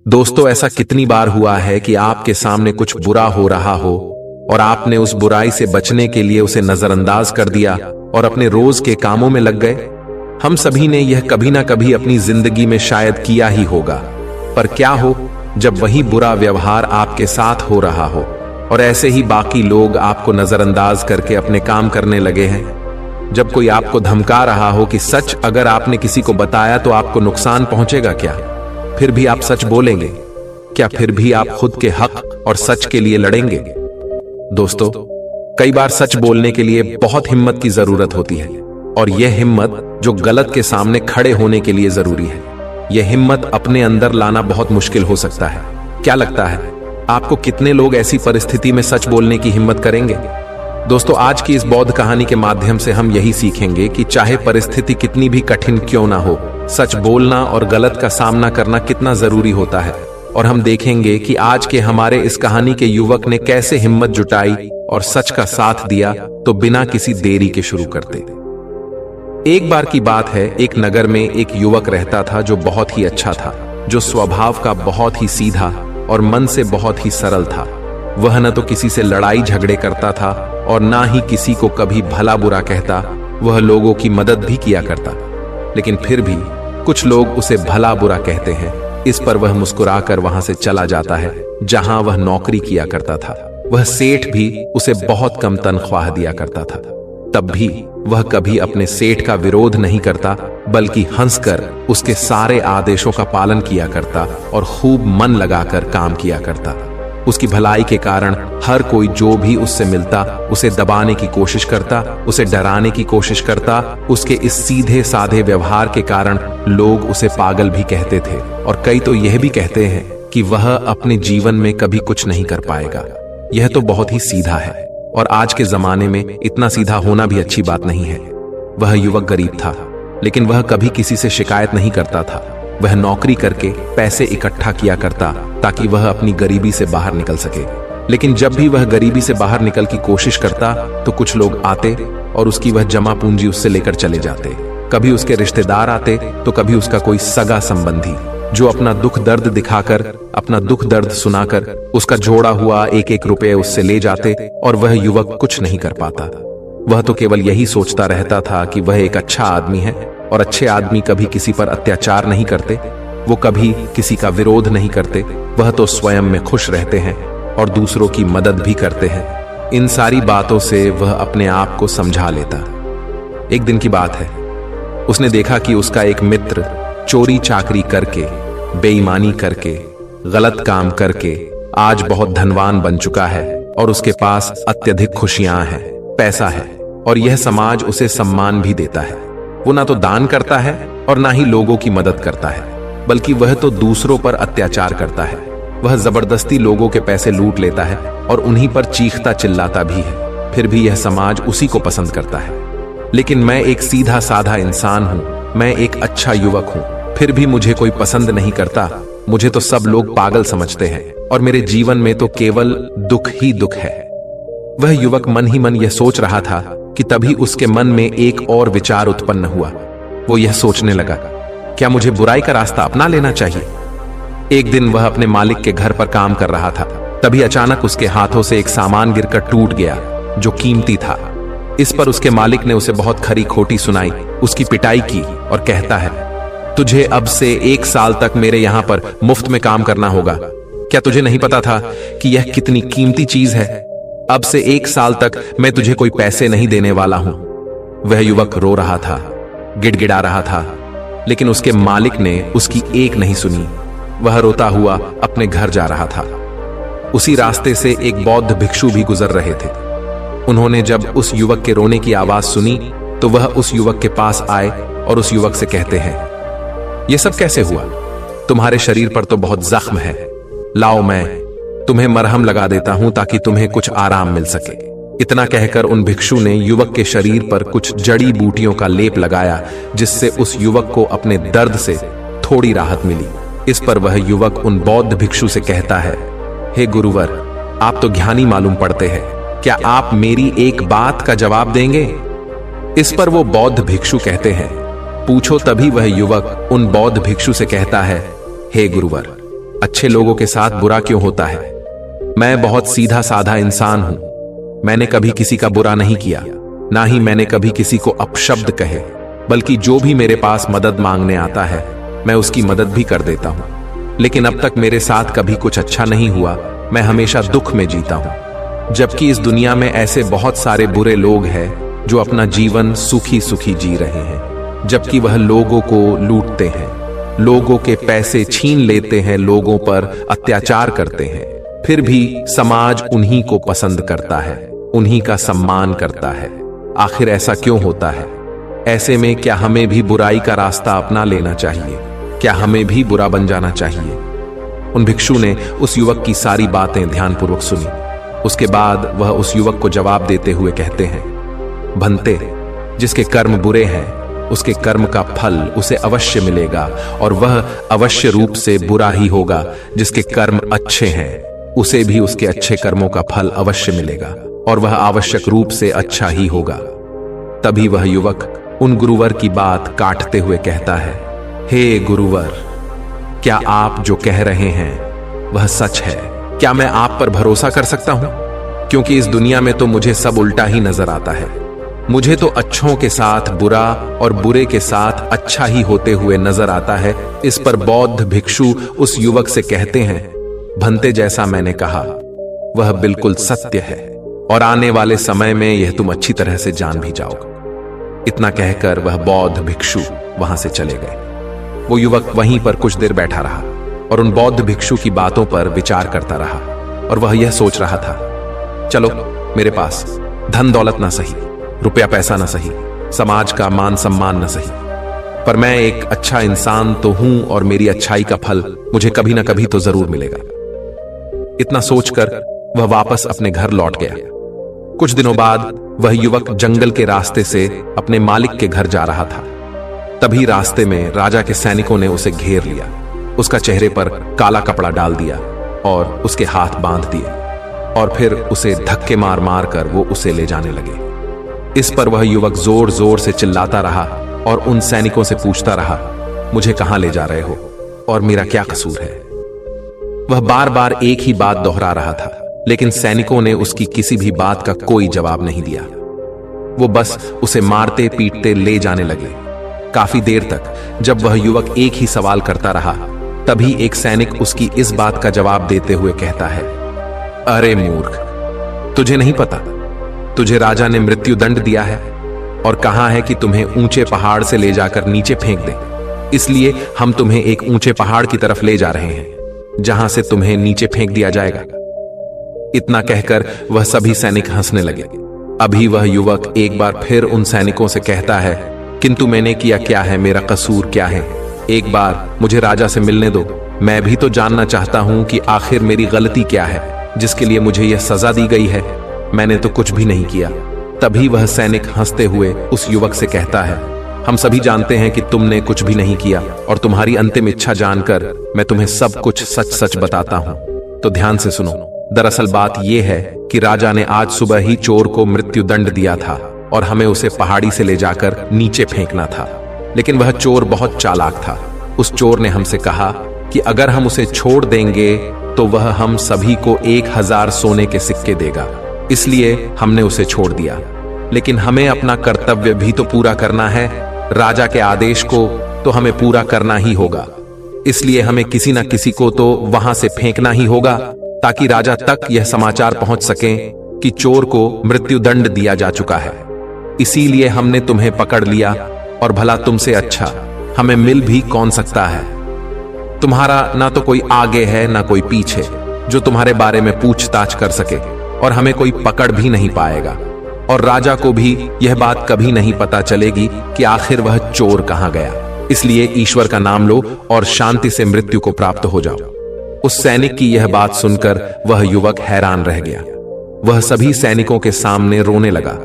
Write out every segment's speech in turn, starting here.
दोस्तों, ऐसा कितनी बार हुआ है कि आपके सामने कुछ बुरा हो रहा हो और आपने उस बुराई से बचने के लिए उसे नजरअंदाज कर दिया और अपने रोज के कामों में लग गए। हम सभी ने यह कभी ना कभी अपनी जिंदगी में शायद किया ही होगा। पर क्या हो जब वही बुरा व्यवहार आपके साथ हो रहा हो और ऐसे ही बाकी लोग आपको नजरअंदाज करके अपने काम करने लगे हैं। जब कोई आपको धमका रहा हो कि सच अगर आपने किसी को बताया तो आपको नुकसान पहुंचेगा क्या, फिर भी आप सच बोलेंगे क्या? फिर भी आप खुद के हक और सच के लिए लड़ेंगे? दोस्तों, कई बार सच बोलने के लिए बहुत हिम्मत की जरूरत होती है और यह हिम्मत जो गलत के सामने खड़े होने के लिए जरूरी है। यह हिम्मत अपने अंदर लाना बहुत मुश्किल हो सकता है। क्या लगता है आपको कितने लोग ऐसी परिस्थिति में सच बोलने की हिम्मत करेंगे? दोस्तों, आज की इस बौद्ध कहानी के माध्यम से हम यही सीखेंगे कि चाहे परिस्थिति कितनी भी कठिन क्यों ना हो, सच बोलना और गलत का सामना करना कितना जरूरी होता है। और हम देखेंगे कि आज के हमारे इस कहानी के युवक ने कैसे हिम्मत जुटाई और सच का साथ दिया। तो बिना किसी देरी के शुरू करते। एक बार की बात है, एक नगर में एक युवक रहता था जो बहुत ही अच्छा था, जो स्वभाव का बहुत ही सीधा और मन से बहुत ही सरल था। वह न तो किसी से लड़ाई झगड़े करता था और ना ही किसी को कभी भला बुरा कहता। वह लोगों की मदद भी किया करता, लेकिन फिर भी कुछ लोग उसे भला बुरा कहते हैं। इस पर वह मुस्कुराकर वहां से चला जाता है जहां वह नौकरी किया करता था। वह सेठ भी उसे बहुत कम तनख्वाह दिया करता था। तब भी वह कभी अपने सेठ का विरोध नहीं करता, बल्कि हंसकर उसके सारे आदेशों का पालन किया करता और खूब मन लगाकर काम किया करता। उसकी भलाई के कारण हर कोई जो भी उससे मिलता उसे दबाने की कोशिश करता, उसे डराने की कोशिश करता। उसके इस सीधे साधे व्यवहार के कारण लोग उसे पागल भी कहते थे और कई तो यह भी कहते हैं कि वह अपने जीवन में कभी कुछ नहीं कर पाएगा। यह तो बहुत ही सीधा है और आज के जमाने में इतना सीधा होना भी अच्छी बात नहीं है। वह युवक गरीब था, लेकिन वह कभी किसी से शिकायत नहीं करता था। वह नौकरी करके पैसे इकट्ठा किया करता ताकि वह अपनी गरीबी से बाहर निकल सके। लेकिन जब भी वह गरीबी से बाहर निकल की कोशिश करता तो कुछ लोग आते और उसकी वह जमा पूंजी उससे लेकर चले जाते। कभी उसके रिश्तेदार आते तो कभी उसका कोई सगा संबंधी, जो अपना दुख दर्द दिखाकर, अपना दुख दर्द सुनाकर उसका जोड़ा हुआ एक एक रुपये उससे ले जाते और वह युवक कुछ नहीं कर पाता। वह तो केवल यही सोचता रहता था कि वह एक अच्छा आदमी है और अच्छे आदमी कभी किसी पर अत्याचार नहीं करते, वो कभी किसी का विरोध नहीं करते। वह तो स्वयं में खुश रहते हैं और दूसरों की मदद भी करते हैं। इन सारी बातों से वह अपने आप को समझा लेता। एक दिन की बात है, उसने देखा कि उसका एक मित्र चोरी चाकरी करके, बेईमानी करके, गलत काम करके आज बहुत धनवान बन चुका है और उसके पास अत्यधिक खुशियां हैं, पैसा है और यह समाज उसे सम्मान भी देता है। वो ना तो दान करता है और ना ही लोगों की मदद करता है, बल्कि वह तो दूसरों पर अत्याचार करता है। वह जबरदस्ती लोगों के पैसे लूट लेता है और उन्हीं पर चीखता चिल्लाता भी है। फिर भी यह समाज उसी को पसंद करता है। लेकिन मैं एक सीधा साधा इंसान हूं, मैं एक अच्छा युवक हूं, फिर भी मुझे कोई पसंद नहीं करता। मुझे तो सब लोग पागल समझते हैं और मेरे जीवन में तो केवल दुख ही दुख है। वह युवक मन ही मन यह सोच रहा था कि तभी उसके मन में एक और विचार उत्पन्न हुआ। वो यह सोचने लगा, क्या मुझे बुराई का रास्ता अपना लेना चाहिए? एक दिन वह अपने मालिक के घर पर काम कर रहा था। तभी अचानक उसके हाथों से एक सामान गिरकर टूट गया जो कीमती था। इस पर उसके मालिक ने उसे बहुत खरी खोटी सुनाई, उसकी पिटाई की और कहता है, तुझे अब से 1 साल तक मेरे यहां पर मुफ्त में काम करना होगा। क्या तुझे नहीं पता था कि यह कितनी कीमती चीज है? अब से 1 साल तक मैं तुझे कोई पैसे नहीं देने वाला हूं। वह युवक रो रहा था, गिड़गिड़ा रहा था, लेकिन उसके मालिक ने उसकी एक नहीं सुनी। वह रोता हुआ अपने घर जा रहा था। उसी रास्ते से एक बौद्ध भिक्षु भी गुजर रहे थे। उन्होंने जब उस युवक के रोने की आवाज सुनी तो वह उस युवक के पास आए और उस युवक से कहते हैं, यह सब कैसे हुआ? तुम्हारे शरीर पर तो बहुत जख्म है, लाओ मैं तुम्हें मरहम लगा देता हूं ताकि तुम्हें कुछ आराम मिल सके। इतना कहकर उन भिक्षु ने युवक के शरीर पर कुछ जड़ी बूटियों का लेप लगाया, जिससे उस युवक को अपने दर्द से थोड़ी राहत मिली। इस पर वह युवक उन बौद्ध भिक्षु से कहता है, हे गुरुवर, आप तो ज्ञानी मालूम पड़ते हैं, क्या आप मेरी एक बात का जवाब देंगे? इस पर वो बौद्ध भिक्षु कहते हैं, पूछो। तभी वह युवक उन बौद्ध भिक्षु से कहता है, हे गुरुवर। अच्छे लोगों के साथ बुरा क्यों होता है? मैं बहुत सीधा साधा इंसान हूं। मैंने कभी किसी का बुरा नहीं किया, ना ही मैंने कभी किसी को अपशब्द कहे, बल्कि जो भी मेरे पास मदद मांगने आता है मैं उसकी मदद भी कर देता हूं। लेकिन अब तक मेरे साथ कभी कुछ अच्छा नहीं हुआ। मैं हमेशा दुख में जीता हूं, जबकि इस दुनिया में ऐसे बहुत सारे बुरे लोग हैं जो अपना जीवन सुखी सुखी जी रहे हैं, जबकि वह लोगों को लूटते हैं, लोगों के पैसे छीन लेते हैं, लोगों पर अत्याचार करते हैं। फिर भी समाज उन्हीं को पसंद करता है, उन्हीं का सम्मान करता है। आखिर ऐसा क्यों होता है? ऐसे में क्या हमें भी बुराई का रास्ता अपना लेना चाहिए? क्या हमें भी बुरा बन जाना चाहिए? उन भिक्षु ने उस युवक की सारी बातें ध्यानपूर्वक सुनी। उसके बाद वह उस युवक को जवाब देते हुए कहते हैं, भंते, जिसके कर्म बुरे हैं उसके कर्म का फल उसे अवश्य मिलेगा, और वह अवश्य रूप से बुरा ही होगा। जिसके कर्म अच्छे हैं उसे भी उसके अच्छे कर्मों का फल अवश्य मिलेगा, और वह आवश्यक रूप से अच्छा ही होगा। तभी वह युवक उन गुरुवर की बात काटते हुए कहता है, हे गुरुवर, क्या आप जो कह रहे हैं वह सच है? क्या मैं आप पर भरोसा कर सकता हूं? क्योंकि इस दुनिया में तो मुझे सब उल्टा ही नजर आता है। मुझे तो अच्छों के साथ बुरा और बुरे के साथ अच्छा ही होते हुए नजर आता है। इस पर बौद्ध भिक्षु उस युवक से कहते हैं, भंते, जैसा मैंने कहा वह बिल्कुल सत्य है, और आने वाले समय में यह तुम अच्छी तरह से जान भी जाओगे। इतना कहकर वह बौद्ध भिक्षु वहां से चले गए। वो युवक वहीं पर कुछ देर बैठा रहा और उन बौद्ध भिक्षु की बातों पर विचार करता रहा, और वह यह सोच रहा था, चलो, मेरे पास धन दौलत ना सही, रुपया पैसा ना सही, समाज का मान सम्मान ना सही, पर मैं एक अच्छा इंसान तो हूं, और मेरी अच्छाई का फल मुझे कभी ना कभी तो जरूर मिलेगा। इतना सोचकर वह वापस अपने घर लौट गया। कुछ दिनों बाद वह युवक जंगल के रास्ते से अपने मालिक के घर जा रहा था। तभी रास्ते में राजा के सैनिकों ने उसे घेर लिया, उसका चेहरे पर काला कपड़ा डाल दिया और उसके हाथ बांध दिए, और फिर उसे धक्के मार मार कर वो उसे ले जाने लगे। इस पर वह युवक जोर जोर से चिल्लाता रहा और उन सैनिकों से पूछता रहा, मुझे कहां ले जा रहे हो और मेरा क्या कसूर है? वह बार बार एक ही बात दोहरा रहा था, लेकिन सैनिकों ने उसकी किसी भी बात का कोई जवाब नहीं दिया। वो बस उसे मारते पीटते ले जाने लगे। काफी देर तक जब वह युवक एक ही सवाल करता रहा, तभी एक सैनिक उसकी इस बात का जवाब देते हुए कहता है, अरे मूर्ख, तुझे नहीं पता, तुझे राजा ने मृत्यु दंड दिया है और कहा है कि तुम्हें ऊंचे पहाड़ से ले जाकर नीचे फेंक दे। इसलिए हम तुम्हें एक ऊंचे पहाड़ की तरफ ले जा रहे हैं, जहां से तुम्हें नीचे फेंक दिया जाएगा। इतना कहकर वह सभी सैनिक हंसने लगे। अभी वह युवक एक बार फिर उन सैनिकों से कहता है, किंतु मैंने किया क्या है? मेरा कसूर क्या है? एक बार मुझे राजा से मिलने दो, मैं भी तो जानना चाहता हूं कि आखिर मेरी गलती क्या है जिसके लिए मुझे यह सजा दी गई है। मैंने तो कुछ भी नहीं किया। तभी वह सैनिक हंसते हुए उस युवक से कहता है, हम सभी जानते हैं कि तुमने कुछ भी नहीं किया, और तुम्हारी अंतिम इच्छा जानकर मैं तुम्हें सब कुछ सच सच बताता हूं। तो ध्यान से सुनो। दरअसल बात यह है कि राजा ने आज सुबह ही चोर को मृत्यु दंड दिया था और हमें उसे पहाड़ी से ले जाकर नीचे फेंकना था। लेकिन वह चोर बहुत चालाक था। उस चोर ने हमसे कहा कि अगर हम उसे छोड़ देंगे तो वह हम सभी को 1000 सोने के सिक्के देगा। इसलिए हमने उसे छोड़ दिया। लेकिन हमें अपना कर्तव्य भी तो पूरा करना है। राजा के आदेश को तो हमें पूरा करना ही होगा। इसलिए हमें किसी न किसी को तो वहां से फेंकना ही होगा, ताकि राजा तक यह समाचार पहुंच सके कि चोर को मृत्यु दंड दिया जा चुका है। इसीलिए हमने तुम्हें पकड़ लिया, और भला तुमसे अच्छा हमें मिल भी कौन सकता है? तुम्हारा ना तो कोई आगे है ना कोई पीछे जो तुम्हारे बारे में पूछताछ कर सके, और हमें कोई पकड़ भी नहीं पाएगा, और राजा को भी यह बात कभी नहीं पता चलेगी कि आखिर वह चोर कहां गया। इसलिए ईश्वर का नाम लो और शांति से मृत्यु को प्राप्त हो जाओ। उस सैनिक की यह बात सुनकर वह युवक हैरान रह गया। वह सभी सैनिकों के सामने रोने लगा,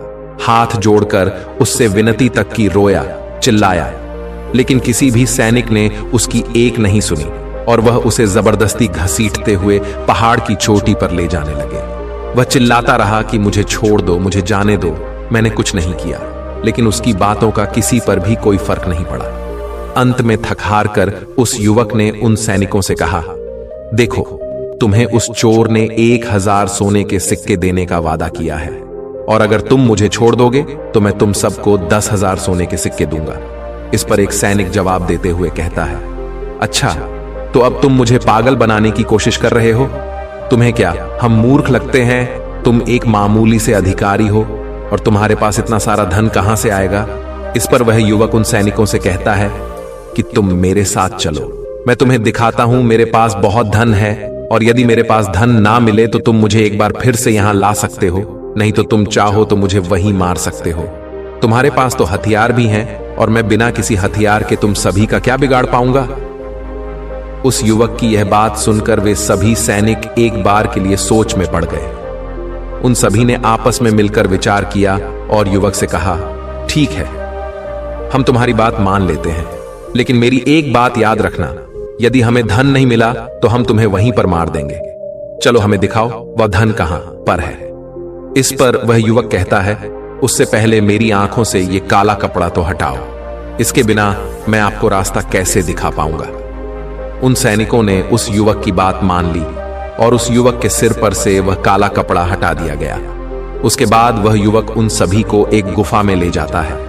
हाथ जोड़कर उससे विनती तक की, रोया, चिल्लाया, लेकिन किसी भी सैनिक ने उसकी एक नहीं सुनी, और वह उसे जबरदस्ती घसीटते हुए पहाड़ की चोटी पर ले जाने लगे। वह चिल्लाता रहा कि मुझे छोड़ दो, मुझे जाने दो, मैंने कुछ नहीं किया। लेकिन उसकी बातों का किसी पर भी कोई फर्क नहीं पड़ा। अंत में थक हार कर उस युवक ने उन सैनिकों से कहा, देखो, तुम्हें उस चोर ने 1000 सोने के सिक्के देने का वादा किया है, और अगर तुम मुझे छोड़ दोगे तो मैं तुम सबको 10,000 सोने के सिक्के दूंगा। इस पर एक सैनिक जवाब देते हुए कहता है, अच्छा, तो अब तुम मुझे पागल बनाने की कोशिश कर रहे हो? तुम्हें क्या हम मूर्ख लगते हैं? तुम एक मामूली से अधिकारी हो और तुम्हारे पास इतना सारा धन कहां से आएगा? इस पर वह युवक उन सैनिकों से कहता है कि तुम मेरे साथ चलो, मैं तुम्हें दिखाता हूं मेरे पास बहुत धन है, और यदि मेरे पास धन ना मिले तो तुम मुझे एक बार फिर से यहां ला सकते हो, नहीं तो तुम चाहो तो मुझे वहीं मार सकते हो। तुम्हारे पास तो हथियार भी हैं, और मैं बिना किसी हथियार के तुम सभी का क्या बिगाड़ पाऊंगा? उस युवक की यह बात सुनकर वे सभी सैनिक एक बार के लिए सोच में पड़ गए। उन सभी ने आपस में मिलकर विचार किया और युवक से कहा, ठीक है, हम तुम्हारी बात मान लेते हैं, लेकिन मेरी एक बात याद रखना, यदि हमें धन नहीं मिला तो हम तुम्हें वहीं पर मार देंगे। चलो हमें दिखाओ वह धन कहां पर है। इस पर वह युवक कहता है, उससे पहले मेरी आंखों से ये काला कपड़ा तो हटाओ, इसके बिना मैं आपको रास्ता कैसे दिखा पाऊंगा। उन सैनिकों ने उस युवक की बात मान ली और उस युवक के सिर पर से वह काला कपड़ा हटा दिया गया। उसके बाद वह युवक उन सभी को एक गुफा में ले जाता है।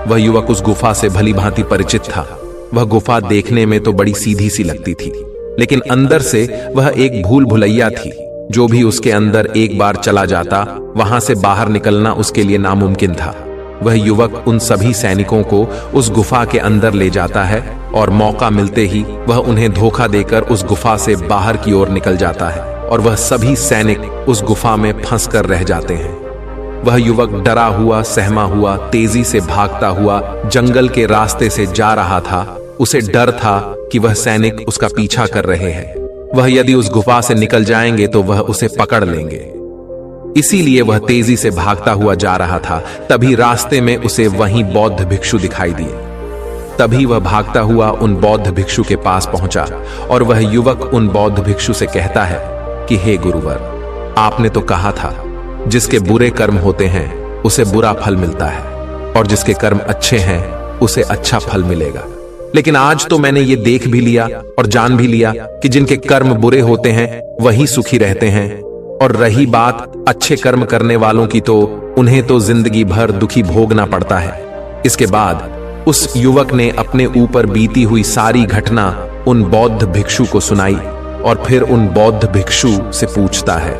वह युवक उस गुफा से भली भांति परिचित था। वह गुफा देखने में तो बड़ी सीधी सी लगती थी, लेकिन अंदर से वह एक भूल भुलैया थी। जो भी उसके अंदर एक बार चला जाता, वहां से बाहर निकलना उसके लिए नामुमकिन था। वह युवक उन सभी सैनिकों को उस गुफा के अंदर ले जाता है और मौका मिलते ही वह उन्हें धोखा देकर उस गुफा से बाहर की ओर निकल जाता है, और वह सभी सैनिक उस गुफा में फंसकर रह जाते हैं। वह युवक डरा हुआ, सहमा हुआ, तेजी से भागता हुआ जंगल के रास्ते से जा रहा था। उसे डर था कि वह सैनिक उसका पीछा कर रहे हैं। वह यदि उस गुफा से निकल जाएंगे तो वह उसे पकड़ लेंगे, इसीलिए वह तेजी से भागता हुआ जा रहा था। तभी रास्ते में उसे वहीं बौद्ध भिक्षु दिखाई दिए। तभी वह भागता हुआ उन बौद्ध भिक्षु के पास पहुंचा और वह युवक उन बौद्ध भिक्षु से कहता है कि हे गुरुवर, आपने तो कहा था जिसके बुरे कर्म होते हैं उसे बुरा फल मिलता है, और जिसके कर्म अच्छे हैं उसे अच्छा फल मिलेगा। लेकिन आज तो मैंने ये देख भी लिया और जान भी लिया कि जिनके कर्म बुरे होते हैं वही सुखी रहते हैं, और रही बात अच्छे कर्म करने वालों की, तो उन्हें तो जिंदगी भर दुखी भोगना पड़ता है। इसके बाद उस युवक ने अपने ऊपर बीती हुई सारी घटना उन बौद्ध भिक्षु को सुनाई, और फिर उन बौद्ध भिक्षु से पूछता है,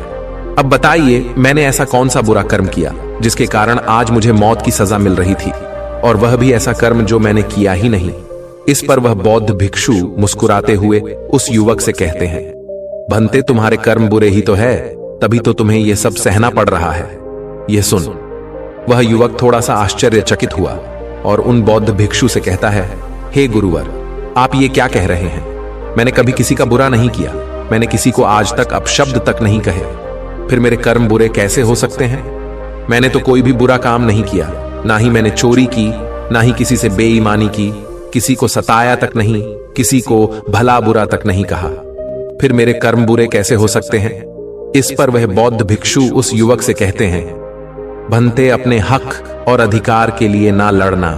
अब बताइए मैंने ऐसा कौन सा बुरा कर्म किया जिसके कारण आज मुझे मौत की सजा मिल रही थी, और वह भी ऐसा कर्म जो मैंने किया ही नहीं। इस पर वह बौद्ध भिक्षु मुस्कुराते हुए उस युवक से कहते हैं, भंते तुम्हारे कर्म बुरे ही तो है, तभी तो तुम्हें यह सब सहना पड़ रहा है। यह सुन वह युवक थोड़ा सा आश्चर्यचकित हुआ और उन बौद्ध भिक्षु से कहता है, हे गुरुवर, आप ये क्या कह रहे हैं? मैंने कभी किसी का बुरा नहीं किया, मैंने किसी को आज तक अपशब्द तक नहीं कहे, फिर मेरे कर्म बुरे कैसे हो सकते हैं? मैंने तो कोई भी बुरा काम नहीं किया, ना ही मैंने चोरी की, ना ही किसी से बेईमानी की, किसी को सताया तक नहीं, किसी को भला बुरा तक नहीं कहा, फिर मेरे कर्म बुरे कैसे हो सकते हैं? इस पर वह बौद्ध भिक्षु उस युवक से कहते हैं, भंते अपने हक और अधिकार के लिए ना लड़ना,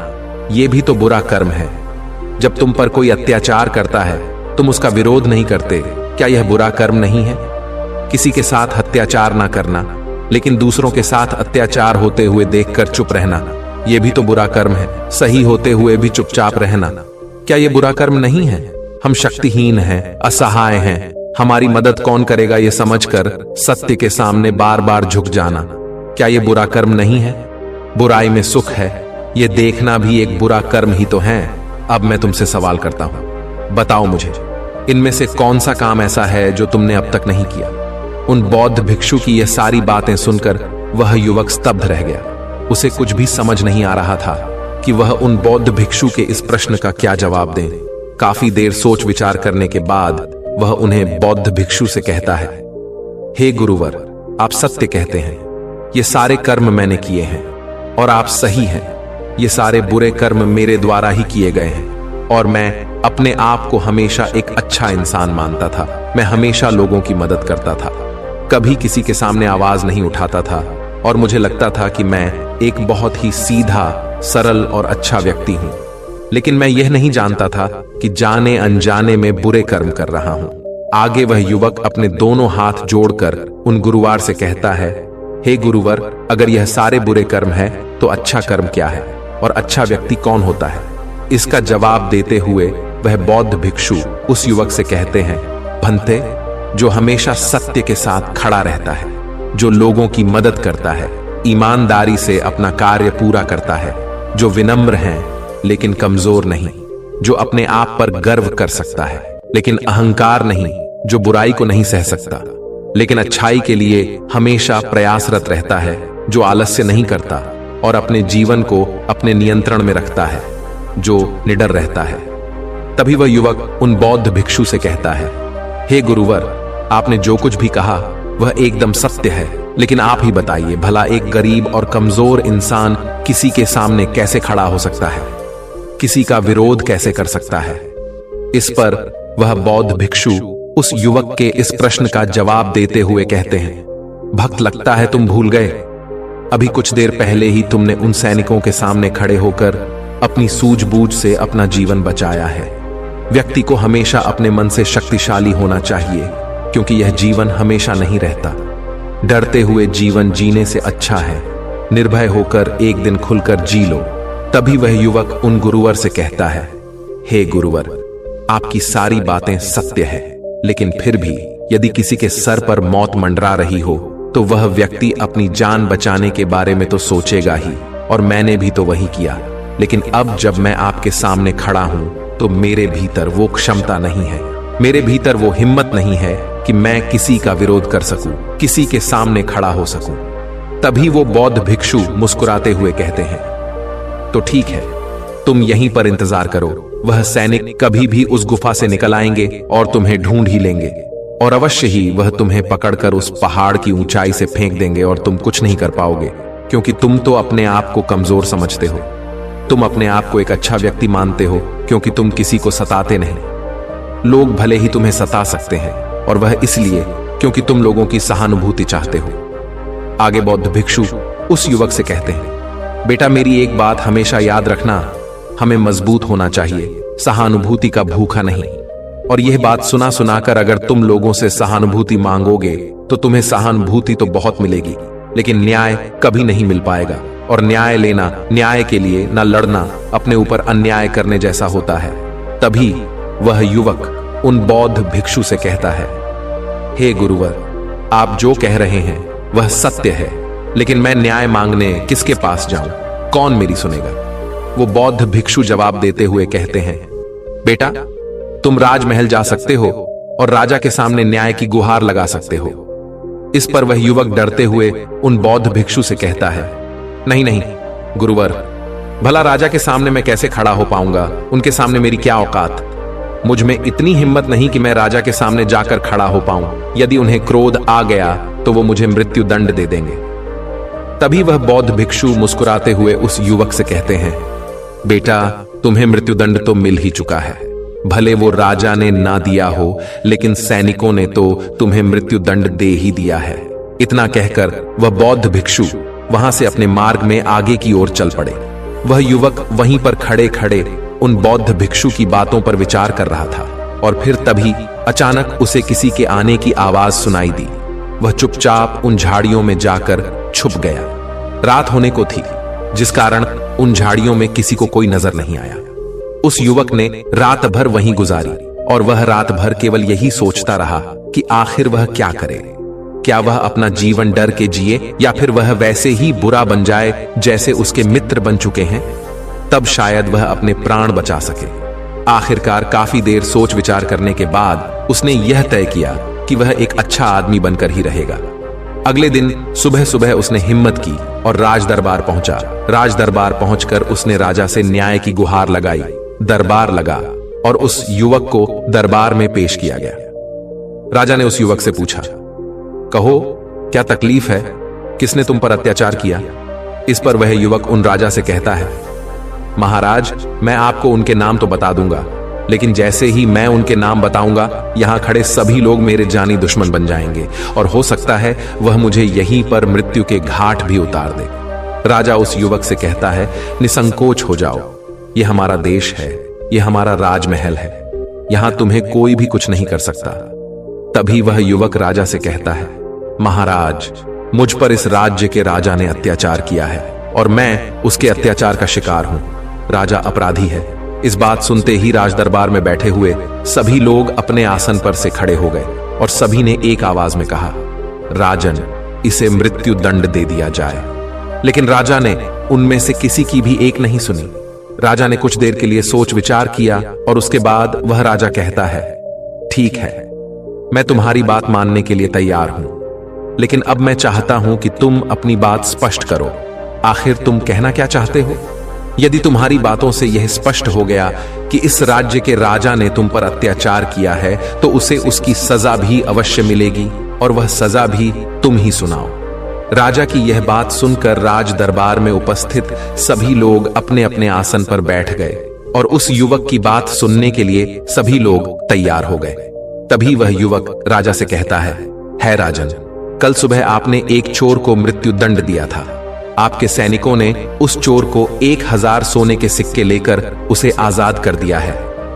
यह भी तो बुरा कर्म है। जब तुम पर कोई अत्याचार करता है तुम उसका विरोध नहीं करते, क्या यह बुरा कर्म नहीं है? किसी के साथ अत्याचार ना करना, लेकिन दूसरों के साथ अत्याचार होते हुए देखकर चुप रहना, यह भी तो बुरा कर्म है। सही होते हुए भी चुपचाप रहना, क्या यह बुरा कर्म नहीं है? हम शक्तिहीन हैं, असहाय हैं, हमारी मदद कौन करेगा ये समझकर सत्य के सामने बार बार झुक जाना, क्या यह बुरा कर्म नहीं है? बुराई में सुख है, यह देखना भी एक बुरा कर्म ही तो है। अब मैं तुमसे सवाल करता हूं, बताओ मुझे इनमें से कौन सा काम ऐसा है जो तुमने अब तक नहीं किया? उन बौद्ध भिक्षु की यह सारी बातें सुनकर वह युवक स्तब्ध रह गया। उसे कुछ भी समझ नहीं आ रहा था कि वह उन बौद्ध भिक्षु के इस प्रश्न का क्या जवाब दे। काफी देर सोच विचार करने के बाद वह उन्हें बौद्ध भिक्षु से कहता है, हे गुरुवर, आप सत्य कहते हैं, ये सारे कर्म मैंने किए हैं और आप सही हैं। ये सारे बुरे कर्म मेरे द्वारा ही किए गए हैं, और मैं अपने आप को हमेशा एक अच्छा इंसान मानता था। मैं हमेशा लोगों की मदद करता था, कभी किसी के सामने आवाज नहीं उठाता था, और मुझे लगता था कि मैं एक बहुत ही सीधा, सरल और अच्छा व्यक्ति हूं। लेकिन मैं यह नहीं जानता था कि जाने अनजाने में बुरे कर्म कर रहा हूं। आगे वह युवक अपने दोनों हाथ जोड़कर उन गुरुवार से कहता है, हे गुरुवर, अगर यह सारे बुरे कर्म है तो अच्छा कर्म क्या है और अच्छा व्यक्ति कौन होता है? इसका जवाब देते हुए वह बौद्ध भिक्षु उस युवक से कहते हैं, भंते, जो हमेशा सत्य के साथ खड़ा रहता है, जो लोगों की मदद करता है, ईमानदारी से अपना कार्य पूरा करता है, जो विनम्र है लेकिन कमजोर नहीं, जो अपने आप पर गर्व कर सकता है लेकिन अहंकार नहीं, जो बुराई को नहीं सह सकता लेकिन अच्छाई के लिए हमेशा प्रयासरत रहता है, जो आलस्य नहीं करता और अपने जीवन को अपने नियंत्रण में रखता है, जो निडर रहता है। तभी वह युवक उन बौद्ध भिक्षु से कहता है, हे गुरुवर, आपने जो कुछ भी कहा वह एकदम सत्य है, लेकिन आप ही बताइए, भला एक गरीब और कमजोर इंसान किसी के सामने कैसे खड़ा हो सकता है, किसी का विरोध कैसे कर सकता है? इस पर वह बौद्ध भिक्षु उस युवक के इस प्रश्न का जवाब देते हुए कहते हैं, भक्त, लगता है तुम भूल गए। अभी कुछ देर पहले ही तुमने उन सैनिकों के सामने खड़े होकर अपनी सूझबूझ से अपना जीवन बचाया है। व्यक्ति को हमेशा अपने मन से शक्तिशाली होना चाहिए, क्योंकि यह जीवन हमेशा नहीं रहता। डरते हुए जीवन जीने से अच्छा है, निर्भय होकर एक दिन खुलकर जी लो। तभी वह युवक उन गुरुवर से कहता है, हे गुरुवर, आपकी सारी बातें सत्य है, लेकिन फिर भी यदि किसी के सर पर मौत मंडरा रही हो तो वह व्यक्ति अपनी जान बचाने के बारे में तो सोचेगा ही, और मैंने भी तो वही किया। लेकिन अब जब मैं आपके सामने खड़ा हूं तो मेरे भीतर वो क्षमता नहीं है, मेरे भीतर वो हिम्मत नहीं है कि मैं किसी का विरोध कर सकूं, किसी के सामने खड़ा हो सकूं। तभी वो बौद्ध भिक्षु मुस्कुराते हुए कहते हैं, तो ठीक है, तुम यहीं पर इंतजार करो, वह सैनिक कभी भी उस गुफा से निकल आएंगे और तुम्हें ढूंढ ही लेंगे, और अवश्य ही वह तुम्हें पकड़कर उस पहाड़ की ऊंचाई से फेंक देंगे और तुम कुछ नहीं कर पाओगे, क्योंकि तुम तो अपने आप को कमजोर समझते हो। तुम अपने आप को एक अच्छा व्यक्ति मानते हो क्योंकि तुम किसी को सताते नहीं। लोग भले ही तुम्हें सता सकते हैं, और वह इसलिए क्योंकि तुम लोगों की सहानुभूति चाहते हो। आगे बौद्ध भिक्षु उस युवक से कहते हैं, बेटा, मेरी एक बात हमेशा याद रखना, हमें मजबूत होना चाहिए, सहानुभूति का भूखा नहीं। और यह बात सुना सुनाकर अगर तुम लोगों से सहानुभूति मांगोगे तो तुम्हें सहानुभूति तो बहुत मिलेगी, लेकिन न्याय कभी नहीं मिल पाएगा। और न्याय लेना, न्याय के लिए न लड़ना, अपने ऊपर अन्याय करने जैसा होता है। तभी वह युवक उन बौद्ध भिक्षु से कहता है, हे गुरुवर, आप जो कह रहे हैं वह सत्य है, लेकिन मैं न्याय मांगने किसके पास जाऊं? कौन मेरी सुनेगा? वो बौद्ध भिक्षु जवाब देते हुए कहते हैं, बेटा, तुम राजमहल जा सकते हो और राजा के सामने न्याय की गुहार लगा सकते हो। इस पर वह युवक डरते हुए उन बौद्ध भिक्षु से कहता है, नहीं नहीं गुरुवर, भला राजा के सामने मैं कैसे खड़ा हो पाऊंगा? उनके सामने मेरी क्या औकात? मुझ में इतनी हिम्मत नहीं कि मैं राजा के सामने जाकर खड़ा हो पाऊं। यदि उन्हें क्रोध आ गया तो वो मुझे मृत्यु दंड दे देंगे। तभी वह बौद्ध भिक्षु मुस्कुराते हुए उस युवक से कहते हैं, बेटा, तुम्हें मृत्युदंड तो मिल ही चुका है। भले वो राजा ने ना दिया हो, लेकिन सैनिकों ने तो तुम्हें मृत्युदंड दे ही दिया है। इतना कहकर वह बौद्ध भिक्षु वहां से अपने मार्ग में आगे की ओर चल पड़े। वह युवक वहीं पर खड़े खड़े उन बौद्ध भिक्षु की बातों पर विचार कर रहा था, और फिर तभी अचानक उसे किसी के आने की आवाज सुनाई दी। वह चुपचाप उन झाड़ियों में जाकर छुप गया। रात होने को थी, जिस कारण उन झाड़ियों में किसी को कोई नजर नहीं आया। उस युवक ने रात भर वहीं गुजारी, और वह रात भर केवल यही सोचता रहा कि आखिर वह क्या करे। क्या वह अपना जीवन डर के जिए, या फिर वह वैसे ही बुरा बन जाए जैसे उसके मित्र बन चुके हैं? तब शायद वह अपने प्राण बचा सके। आखिरकार काफी देर सोच विचार करने के बाद उसने यह तय किया कि वह एक अच्छा आदमी बनकर ही रहेगा। अगले दिन सुबह सुबह उसने हिम्मत की और राज दरबार पहुंचा। राज दरबार पहुंचकर उसने राजा से न्याय की गुहार लगाई। दरबार लगा और उस युवक को दरबार में पेश किया गया। राजा ने उस युवक से पूछा, कहो, क्या तकलीफ है? किसने तुम पर अत्याचार किया? इस पर वह युवक उन राजा से कहता है, महाराज, मैं आपको उनके नाम तो बता दूंगा, लेकिन जैसे ही मैं उनके नाम बताऊंगा, यहां खड़े सभी लोग मेरे जानी दुश्मन बन जाएंगे, और हो सकता है वह मुझे यहीं पर मृत्यु के घाट भी उतार दे। राजा उस युवक से कहता है, निसंकोच हो जाओ, यह हमारा देश है, यह हमारा राजमहल है, यहां तुम्हें कोई भी कुछ नहीं कर सकता। तभी वह युवक राजा से कहता है, महाराज, मुझ पर इस राज्य के राजा ने अत्याचार किया है और मैं उसके अत्याचार का शिकार हूं। राजा अपराधी है। इस बात सुनते ही राज दरबार में बैठे हुए सभी लोग अपने आसन पर से खड़े हो गए और सभी ने एक आवाज में कहा, राजन, इसे मृत्यु दंड दे दिया जाए। लेकिन राजा ने उनमें से किसी की भी एक नहीं सुनी। राजा ने कुछ देर के लिए सोच विचार किया और उसके बाद वह राजा कहता है, ठीक है, मैं तुम्हारी बात मानने के लिए तैयार हूं, लेकिन अब मैं चाहता हूं कि तुम अपनी बात स्पष्ट करो। आखिर तुम कहना क्या चाहते हो? यदि तुम्हारी बातों से यह स्पष्ट हो गया कि इस राज्य के राजा ने तुम पर अत्याचार किया है, तो उसे उसकी सजा भी अवश्य मिलेगी और वह सजा भी तुम ही सुनाओ। राजा की यह बात सुनकर राज दरबार में उपस्थित सभी लोग अपने अपने आसन पर बैठ गए और उस युवक की बात सुनने के लिए सभी लोग तैयार हो गए। तभी वह युवक राजा से कहता है राजन, कल सुबह आपने एक चोर को मृत्यु दंड दिया था। आपके सैनिकों ने उस चोर को 1000 सोने के सिक्के लेकर उसे आजाद कर दिया है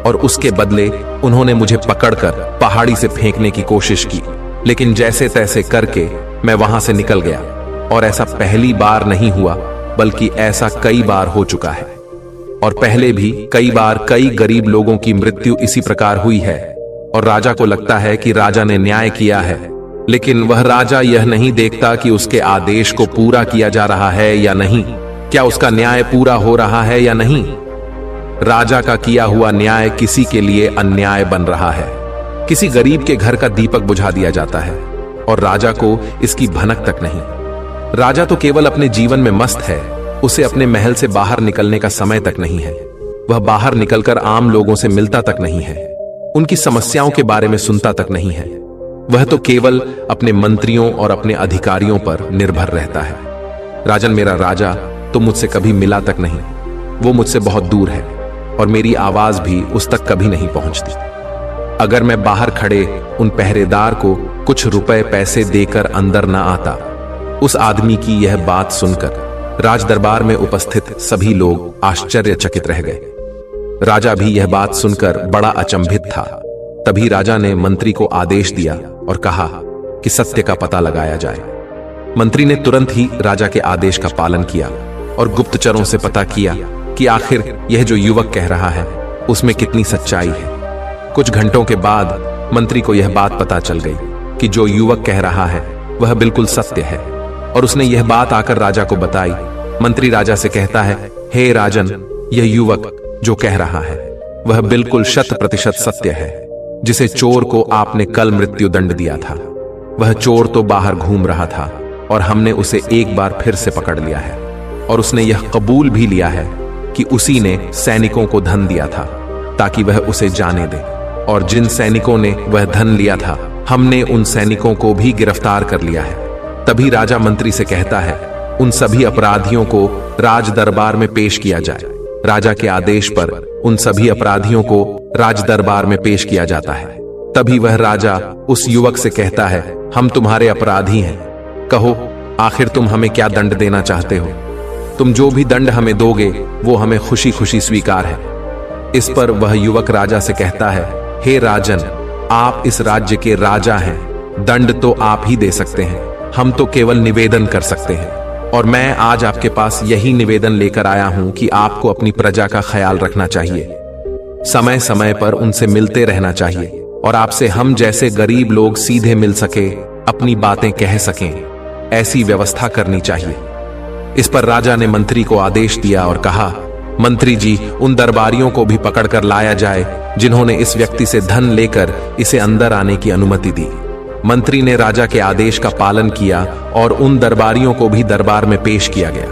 और उसके बदले उन्होंने मुझे पकड़कर पहाड़ी से फेंकने की कोशिश की, लेकिन जैसे तैसे करके मैं वहां से निकल गया। और ऐसा पहली बार नहीं हुआ, बल्कि ऐसा कई बार हो चुका है और पहले भी कई बार कई गरीब लोगों की मृत्यु इसी प्रकार हुई है। और राजा को लगता है कि राजा ने न्याय किया है, लेकिन वह राजा यह नहीं देखता कि उसके आदेश को पूरा किया जा रहा है या नहीं, क्या उसका न्याय पूरा हो रहा है या नहीं। राजा का किया हुआ न्याय किसी के लिए अन्याय बन रहा है। किसी गरीब के घर का दीपक बुझा दिया जाता है और राजा को इसकी भनक तक नहीं। राजा तो केवल अपने जीवन में मस्त है, उसे अपने महल से बाहर निकलने का समय तक नहीं है। वह बाहर निकलकर आम लोगों से मिलता तक नहीं है, उनकी समस्याओं के बारे में सुनता तक नहीं है। वह तो केवल अपने मंत्रियों और अपने अधिकारियों पर निर्भर रहता है। राजन, मेरा राजा तो मुझसे कभी मिला तक नहीं, वो मुझसे बहुत दूर है और मेरी आवाज भी उस तक कभी नहीं पहुंचती। अगर मैं बाहर खड़े उन पहरेदार को कुछ रुपए पैसे देकर अंदर न आता। उस आदमी की यह बात सुनकर राज दरबार में उपस्थित सभी लोग आश्चर्यचकित रह गए। राजा भी यह बात सुनकर बड़ा अचंभित था। तभी राजा ने मंत्री को आदेश दिया और कहा कि सत्य का पता लगाया जाए। मंत्री ने तुरंत ही राजा के आदेश का पालन किया और गुप्तचरों से पता किया कि आखिर यह जो युवक कह रहा है उसमें कितनी सच्चाई है। कुछ घंटों के बाद मंत्री को यह बात पता चल गई कि जो युवक कह रहा है वह बिल्कुल सत्य है और उसने यह बात आकर राजा को बताई। मंत्री राजा से कहता है, हे राजन, यह युवक जो कह रहा है वह बिल्कुल 100% सत्य है। जिसे चोर को आपने कल मृत्यु दंड दिया था, वह चोर तो बाहर घूम रहा था और हमने उसे एक बार फिर से पकड़ लिया है और उसने यह कबूल भी लिया है कि उसी ने सैनिकों को धन दिया था ताकि वह उसे जाने दे, और जिन सैनिकों ने वह धन लिया था हमने उन सैनिकों को भी गिरफ्तार कर लिया है। तभी राजा मंत्री से कहता है, उन सभी अपराधियों को राज दरबार में पेश किया जाए। राजा के आदेश पर उन सभी अपराधियों को राज दरबार में पेश किया जाता है। तभी वह राजा उस युवक से कहता है, हम तुम्हारे अपराधी हैं, कहो आखिर तुम हमें क्या दंड देना चाहते हो? तुम जो भी दंड हमें दोगे वो हमें खुशी खुशी स्वीकार है। इस पर वह युवक राजा से कहता है, हे राजन, आप इस राज्य के राजा हैं, दंड तो आप ही दे सकते हैं, हम तो केवल निवेदन कर सकते हैं। और मैं आज आपके पास यही निवेदन लेकर आया हूं कि आपको अपनी प्रजा का ख्याल रखना चाहिए, समय समय पर उनसे मिलते रहना चाहिए और आपसे हम जैसे गरीब लोग सीधे मिल सके, अपनी बातें कह सकें, ऐसी व्यवस्था करनी चाहिए। इस पर राजा ने मंत्री को आदेश दिया और कहा, मंत्री जी, उन दरबारियों को भी पकड़कर लाया जाए जिन्होंने इस व्यक्ति से धन लेकर इसे अंदर आने की अनुमति दी। मंत्री ने राजा के आदेश का पालन किया और उन दरबारियों को भी दरबार में पेश किया गया।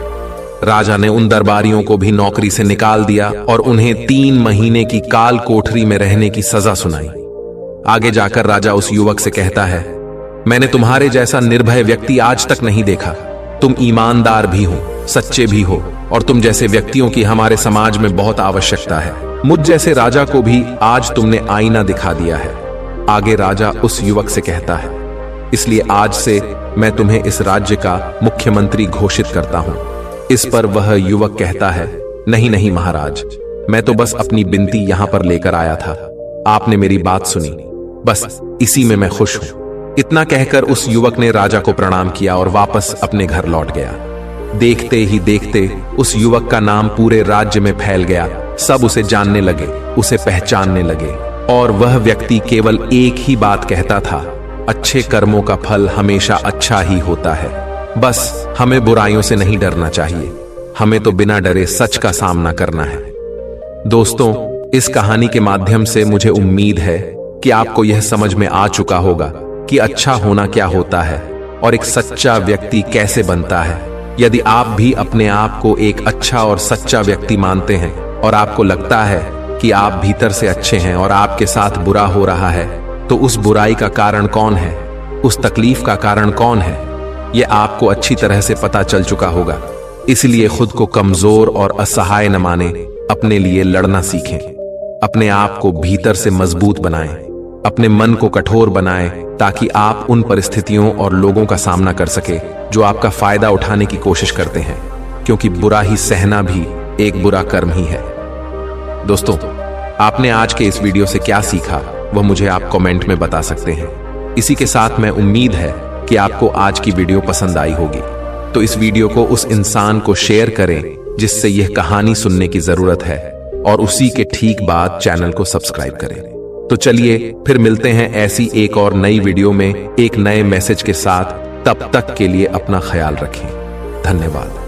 राजा ने उन दरबारियों को भी नौकरी से निकाल दिया और उन्हें 3 महीने की काल कोठरी में रहने की सजा सुनाई। आगे जाकर राजा उस युवक से कहता है, मैंने तुम्हारे जैसा निर्भय व्यक्ति आज तक नहीं देखा। तुम ईमानदार भी हो, सच्चे भी हो और तुम जैसे व्यक्तियों की हमारे समाज में बहुत आवश्यकता है। मुझ जैसे राजा को भी आज तुमने आईना दिखा दिया है। आगे राजा उस युवक से कहता है, इसलिए आज से मैं तुम्हें इस राज्य का मुख्यमंत्री घोषित करता हूं। इस पर वह युवक कहता है, नहीं नहीं महाराज, मैं तो बस अपनी विनती यहां पर लेकर आया था, आपने मेरी बात सुनी, बस इसी में मैं खुश हूं। इतना कहकर उस युवक ने राजा को प्रणाम किया और वापस अपने घर लौट गया। देखते ही देखते उस युवक का नाम पूरे राज्य में फैल गया। सब उसे जानने लगे, उसे पहचानने लगे और वह व्यक्ति केवल एक ही बात कहता था, अच्छे कर्मों का फल हमेशा अच्छा ही होता है। बस हमें बुराइयों से नहीं डरना चाहिए, हमें तो बिना डरे सच का सामना करना है। दोस्तों, इस कहानी के माध्यम से मुझे उम्मीद है कि आपको यह समझ में आ चुका होगा कि अच्छा होना क्या होता है और एक सच्चा व्यक्ति कैसे बनता है। यदि आप भी अपने आप को एक अच्छा और सच्चा व्यक्ति मानते हैं और आपको लगता है कि आप भीतर से अच्छे हैं और आपके साथ बुरा हो रहा है, तो उस बुराई का कारण कौन है, उस तकलीफ का कारण कौन है, यह आपको अच्छी तरह से पता चल चुका होगा। इसलिए खुद को कमजोर और असहाय न माने, अपने लिए लड़ना सीखें, अपने आप को भीतर से मजबूत बनाएं, अपने मन को कठोर बनाएं ताकि आप उन परिस्थितियों और लोगों का सामना कर सके जो आपका फायदा उठाने की कोशिश करते हैं, क्योंकि बुरा ही सहना भी एक बुरा कर्म ही है। दोस्तों, आपने आज के इस वीडियो से क्या सीखा वह मुझे आप कमेंट में बता सकते हैं। इसी के साथ मैं उम्मीद है कि आपको आज की वीडियो पसंद आई होगी, तो इस वीडियो को उस इंसान को शेयर करें जिससे यह कहानी सुनने की जरूरत है और उसी के ठीक बाद चैनल को सब्सक्राइब करें। तो चलिए फिर मिलते हैं ऐसी एक और नई वीडियो में एक नए मैसेज के साथ। तब तक के लिए अपना ख्याल रखें। धन्यवाद।